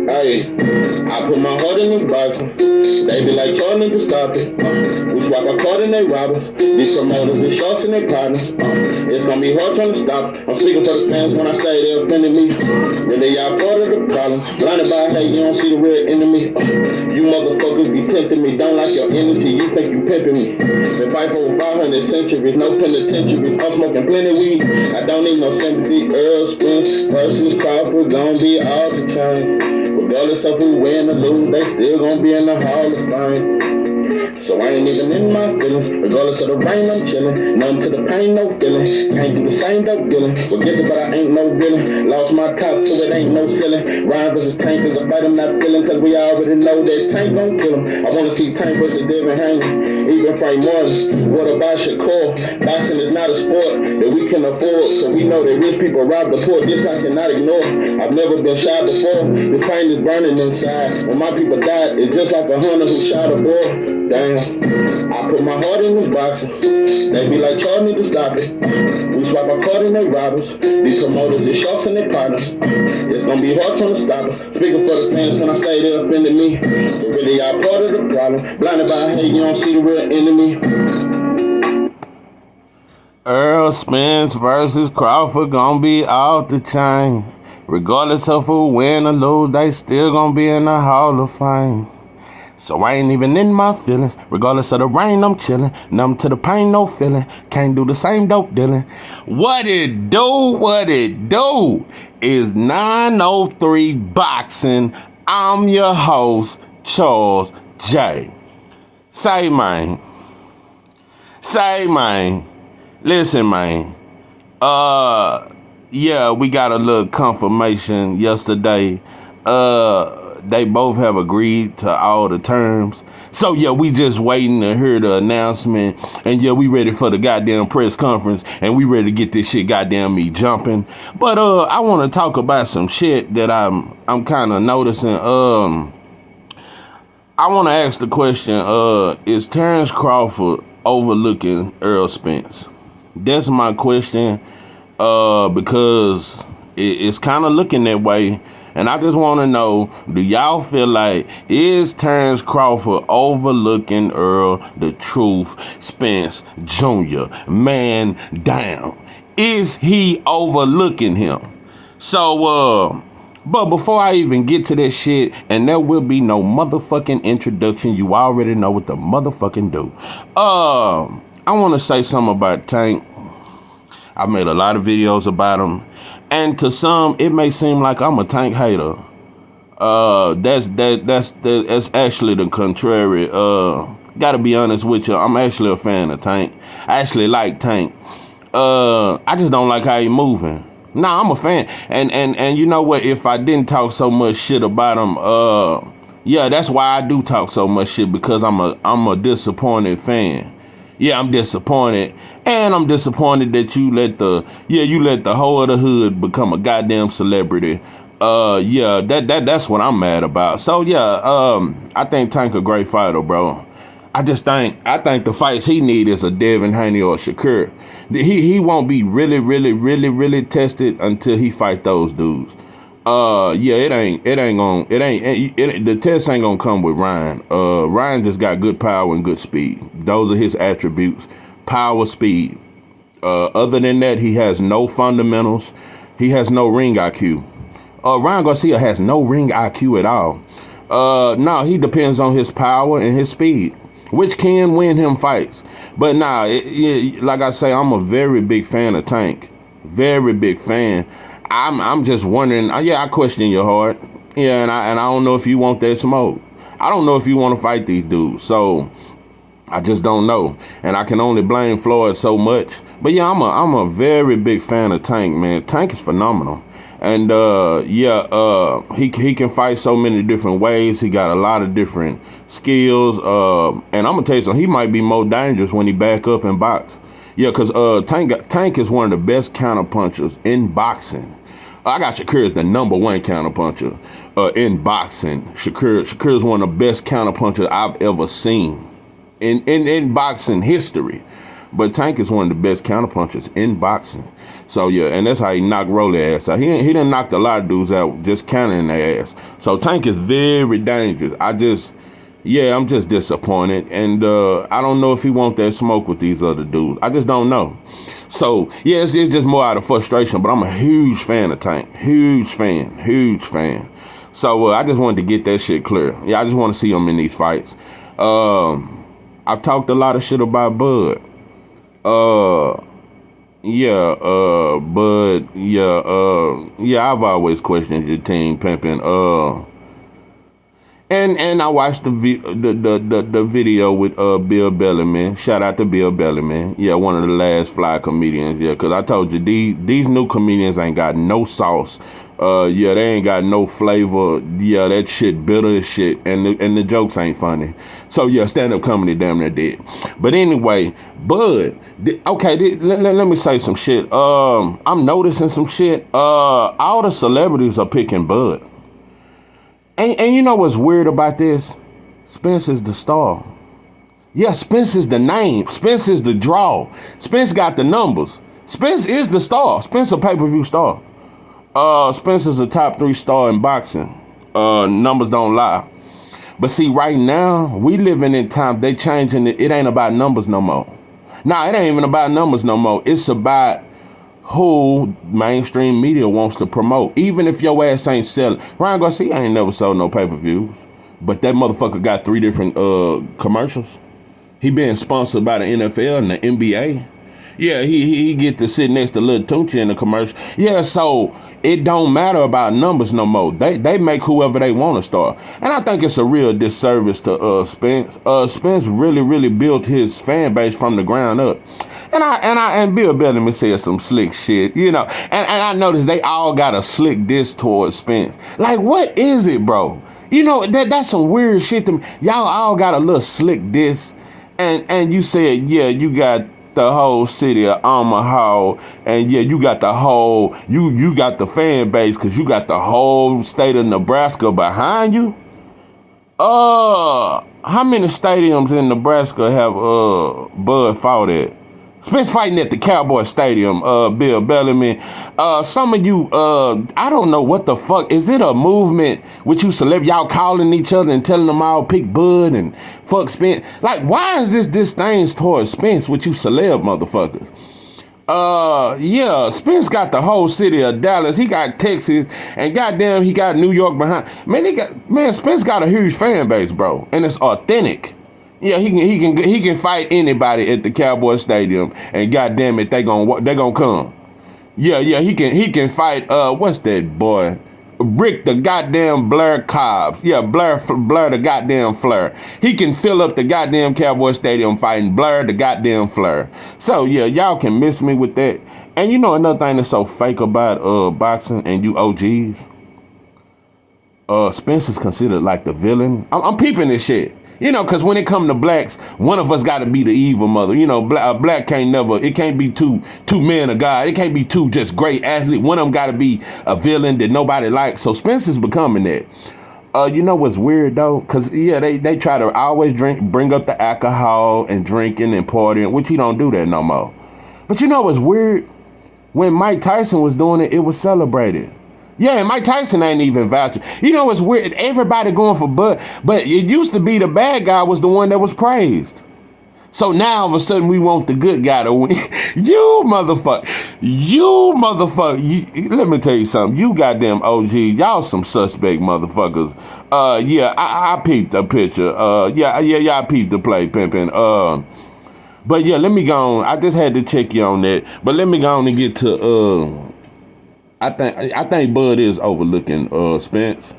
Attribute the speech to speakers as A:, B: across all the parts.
A: Hey, I put my heart in this boxing. They be like, y'all niggas stop it. We swap a card and they rob us. These promoters and sharks and they partners. It's gonna be hard trying to stop. I'm speaking for the fans when I say they offended me. Really, y'all part of the problem. Blinded by hate, you don't see the real enemy. You motherfuckers be tempting me. Don't like your energy, you think you pimping me. Been fight for 500 centuries, no penitentiaries. I'm smoking plenty weed. I don't need no sympathy. Errol, Spence versus Crawford gon' be all the time. Regardless of who win or lose, they still gon' be in the Hall of Fame. So I ain't even in my feelings. Regardless of the rain, I'm chillin'. Numb to the pain, no feeling. Can't do the same dope dealing. Forget it, but I ain't no villain. Lost my top, so it ain't no ceiling. Ryan versus Tank is a fight I'm not feeling. Cause we already know that Tank gon' kill him. I wanna see Tank versus Devin Haney. Even Frank Martin. What about Shakur? Boxing is not a sport that we can afford. Cause we know that rich people rob the poor. This I cannot ignore. I've never been shy before. This pain is burning inside. When my people died, it's just like a hunter who shot a boar. Damn, I put my heart in this boxing. They be like, y'all need to stop it. We swap a card and they rob us. These promoters and sharks and they partners. It's gonna be hard trying to stop us. Speaking for the fans when I say they offended me. But really, y'all part of the problem. Blinded by hate, you don't see the real enemy.
B: Errol Spence versus Crawford gonna be off the chain. Regardless of who win or lose, they still gonna be in the Hall of Fame. So I ain't even in my feelings. Regardless of the rain, I'm chillin'. Numb to the pain, no feeling. Can't do the same dope dealing. What it do is 903 Boxing. I'm your host, Charles J. Say, man. Listen, man. Yeah, we got a little confirmation yesterday. They both have agreed to all the terms. So, yeah, we just waiting to hear the announcement. And, yeah, we ready for the goddamn press conference. And we ready to get this shit goddamn me jumping. But, I want to talk about some shit that I'm kind of noticing. I want to ask the question, is Terrance Crawford overlooking Errol Spence? That's my question, because it's kind of looking that way. And I just want to know, do y'all feel like, is Terrance Crawford overlooking Errol the Truth Spence Jr.? Man down. Is he overlooking him? So, but before I even get to that shit, and there will be no motherfucking introduction, you already know what the motherfucking do. I want to say something about Tank. I made a lot of videos about him. And to some, it may seem like I'm a Tank hater. That's actually the contrary. Gotta be honest with you, I'm actually a fan of Tank. I actually like Tank. I just don't like how he moving. Nah, I'm a fan. And you know what? If I didn't talk so much shit about him, yeah, that's why I do talk so much shit, because I'm a disappointed fan. Yeah, I'm disappointed. And I'm disappointed that you let the whole of the hood become a goddamn celebrity. Yeah, that's what I'm mad about. So yeah, I think Tank a great fighter, bro. I think the fights he need is a Devin Haney or a Shakur. He won't be really tested until he fight those dudes. Yeah, the test ain't gonna come with Ryan. Ryan just got good power and good speed. Those are his attributes. Power, speed. Other than that, he has no fundamentals. He has no ring IQ. Ryan Garcia has no ring IQ at all. No, he depends on his power and his speed, which can win him fights. But nah, like I say, I'm a very big fan of Tank. Very big fan. I'm just wondering. Yeah, I question your heart. Yeah, and I don't know if you want that smoke. I don't know if you want to fight these dudes. So I just don't know, and I can only blame Floyd so much. But yeah, I'm a very big fan of Tank, man. Tank is phenomenal, and he can fight so many different ways. He got a lot of different skills, and I'm gonna tell you something. He might be more dangerous when he back up and box. Yeah, because Tank is one of the best counterpunchers in boxing. I got Shakur as the #1 counterpuncher in boxing. Shakur is one of the best counterpunchers I've ever seen in boxing history. But Tank is one of the best counterpunchers in boxing. So yeah, and that's how he knocked Rolly ass out. He didn't knock a lot of dudes out just countering their ass. So Tank is very dangerous. I'm just disappointed, and I don't know if he want that smoke with these other dudes. I just don't know. So yeah, it's just more out of frustration. But I'm a huge fan of Tank. Huge fan. So I just wanted to get that shit clear. Yeah, I just want to see him in these fights. I've talked a lot of shit about Bud. Bud, I've always questioned your team pimping. And I watched the video with Bill Bellamy. Shout out to Bill Bellamy. Yeah, one of the last fly comedians. Yeah, because I told you these new comedians ain't got no sauce. They ain't got no flavor. Yeah, that shit bitter as shit, and the jokes ain't funny. So yeah, stand-up comedy damn near dead. But anyway, Bud. Let me say some shit. I'm noticing some shit. All the celebrities are picking Bud. And you know what's weird about this? Spence is the star. Yeah, Spence is the name. Spence is the draw. Spence got the numbers. Spence is the star. Spence a pay-per-view star. Spence is a top 3 star in boxing. Numbers don't lie. But see, right now, we living in time, they changing it. It ain't about numbers no more. Nah, it ain't even about numbers no more. It's about who mainstream media wants to promote. Even if your ass ain't selling. Ryan Garcia ain't never sold no pay-per-views. But that motherfucker got 3 different commercials. He being sponsored by the NFL and the NBA. Yeah, he get to sit next to Lil Tunchi in the commercial. Yeah, so it don't matter about numbers no more. They make whoever they want to star. And I think it's a real disservice to Spence. Spence really built his fan base from the ground up. And Bill Bellamy said some slick shit, you know. And I noticed they all got a slick diss towards Spence. Like, what is it, bro? You know, that's some weird shit to me. Y'all all got a little slick diss. And you said, yeah, you got the whole city of Omaha, and yeah, you got the whole, you got the fan base because you got the whole state of Nebraska behind you. How many stadiums in Nebraska have Bud fought at? Spence fighting at the Cowboy Stadium, Bill Bellamy. Some of you, I don't know what the fuck. Is it a movement with you celeb? Y'all calling each other and telling them all pick Bud and fuck Spence? Like, why is this disdain towards Spence with you celeb motherfuckers? Spence got the whole city of Dallas. He got Texas, and goddamn, he got New York behind. Man, Spence got a huge fan base, bro, and it's authentic. Yeah, he can fight anybody at the Cowboy Stadium, and goddamn it, they gonna come. Yeah, he can fight. What's that boy? Rick the goddamn Blair Cobbs. Yeah, Blair the goddamn Fleur. He can fill up the goddamn Cowboy Stadium fighting Blair the goddamn Fleur. So yeah, y'all can miss me with that. And you know another thing that's so fake about boxing and you OGs. Spence is considered like the villain. I'm peeping this shit. You know, because when it come to blacks, one of us got to be the evil mother. You know, black it can't be two men of God. It can't be 2 just great athletes. One of them got to be a villain that nobody likes. So Spence is becoming that. You know what's weird, though? Because, yeah, they try to always bring up the alcohol and drinking and partying, which he don't do that no more. But you know what's weird? When Mike Tyson was doing it, it was celebrated. Yeah, and Mike Tyson ain't even vouching. You know what's weird? Everybody going for Bud, but it used to be the bad guy was the one that was praised. So now all of a sudden we want the good guy to win. You motherfucker. Let me tell you something. You goddamn OG. Y'all some suspect motherfuckers. I peeped the picture. I peeped the play pimping. But yeah, let me go on. I just had to check you on that. But let me go on and get to I think Bud is overlooking Spence.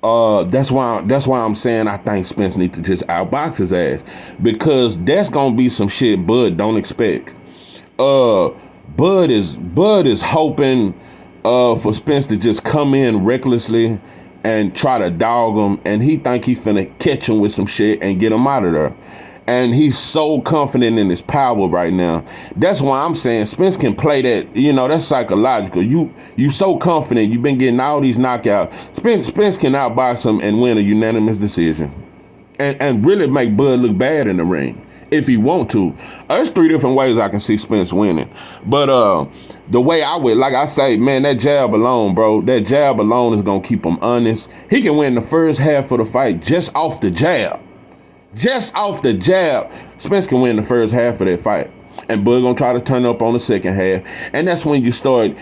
B: That's why I'm saying I think Spence needs to just outbox his ass, because that's gonna be some shit Bud don't expect. Bud is hoping for Spence to just come in recklessly and try to dog him, and he think he finna catch him with some shit and get him out of there. And he's so confident in his power right now. That's why I'm saying Spence can play that, you know, that's psychological. You so confident, you've been getting all these knockouts. Spence can outbox him and win a unanimous decision. And really make Bud look bad in the ring. if he want to. There's 3 different ways I can see Spence winning. But the way I would, like I say, man, that jab alone, bro, that jab alone is going to keep him honest. He can win the first half of the fight just off the jab. Just off the jab. Spence can win the first half of that fight. And Bud gonna try to turn up on the second half. And that's when you start,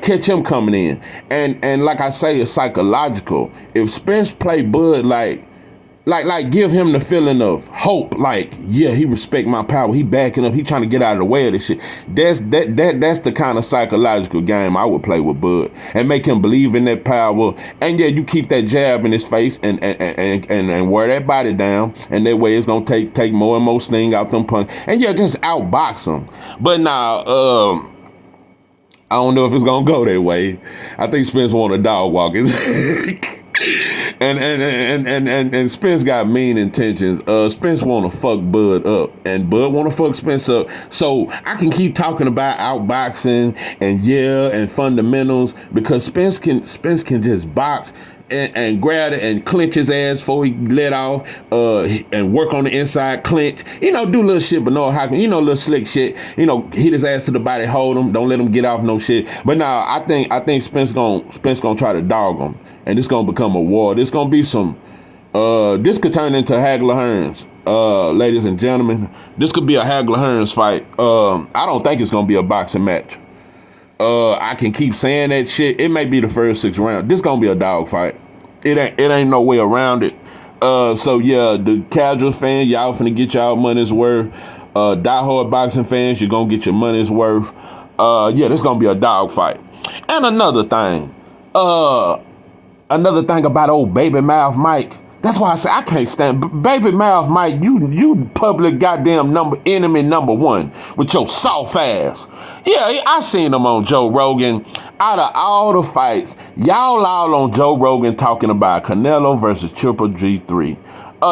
B: catch him coming in. And like I say, it's psychological. If Spence play Bud like give him the feeling of hope, like, yeah, he respect my power, he backing up, he trying to get out of the way of this shit. That's the kind of psychological game I would play with Bud and make him believe in that power. And yeah, you keep that jab in his face and wear that body down, and that way it's gonna take more and more sting out them punch. And yeah, just outbox him. But now, I don't know if it's gonna go that way. I think Spence want a dog walk. And Spence got mean intentions. Spence want to fuck Bud up, and Bud want to fuck Spence up. So I can keep talking about outboxing and fundamentals, because Spence can just box and grab it and clinch his ass before he let off, and work on the inside clinch, do little shit, but no hacking, little slick shit, hit his ass to the body, hold him, don't let him get off no shit. But now I think Spence gonna try to dog him, and it's gonna become a war. This gonna be some, this could turn into Hagler Hearns, ladies and gentlemen. This could be a Hagler Hearns fight. I don't think it's gonna be a boxing match. I can keep saying that shit. It may be the first 6 rounds. This gonna be a dog fight. It ain't no way around it. So yeah, the casual fans, y'all finna get y'all money's worth. Diehard boxing fans, you're gonna get your money's worth. This gonna be a dog fight. And another thing about old Baby Mouth Mike. That's why I say I can't stand Baby Mouth Mike. You public goddamn enemy number 1 with your soft ass. Yeah, I seen him on Joe Rogan. Out of all the fights, y'all all on Joe Rogan talking about Canelo versus Triple G3.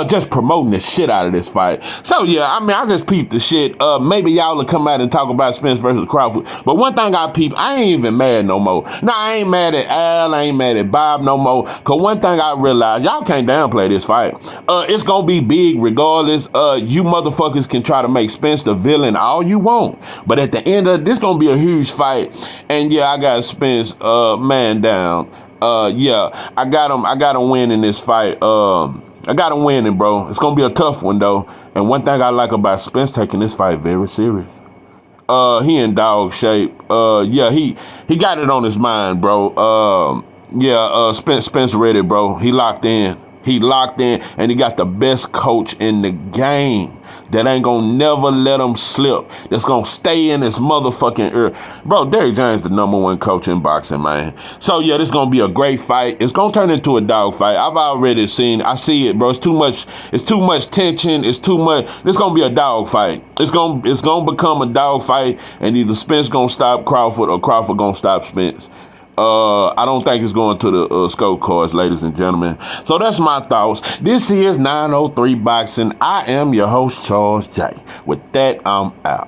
B: Just promoting the shit out of this fight. So yeah, I just peeped the shit. Maybe y'all will come out and talk about Spence versus Crawford. But one thing I peeped, I ain't even mad no more. Nah, I ain't mad at Al, I ain't mad at Bob no more. Cause one thing I realized, y'all can't downplay this fight. It's gonna be big regardless. You motherfuckers can try to make Spence the villain all you want. But at the end of this gonna be a huge fight. And yeah, I got Spence man down. I got him winning this fight. I got him winning, bro. It's going to be a tough one, though. And one thing I like about Spence taking this fight very serious. He in dog shape. He got it on his mind, bro. Spence ready, bro. He locked in. And he got the best coach in the game that ain't gonna never let him slip. That's gonna stay in his motherfucking ear. Bro, Derrick James the number 1 coach in boxing, man. So yeah, this gonna be a great fight. It's gonna turn into a dog fight. I've already seen, I see it, bro. It's too much tension. It's too much. This gonna be a dog fight. It's gonna become a dog fight, and either Spence gonna stop Crawford or Crawford gonna stop Spence. I don't think it's going to the scope cards, ladies and gentlemen. So that's my thoughts. This is 903 Boxing. I am your host, Charles J. With that, I'm out.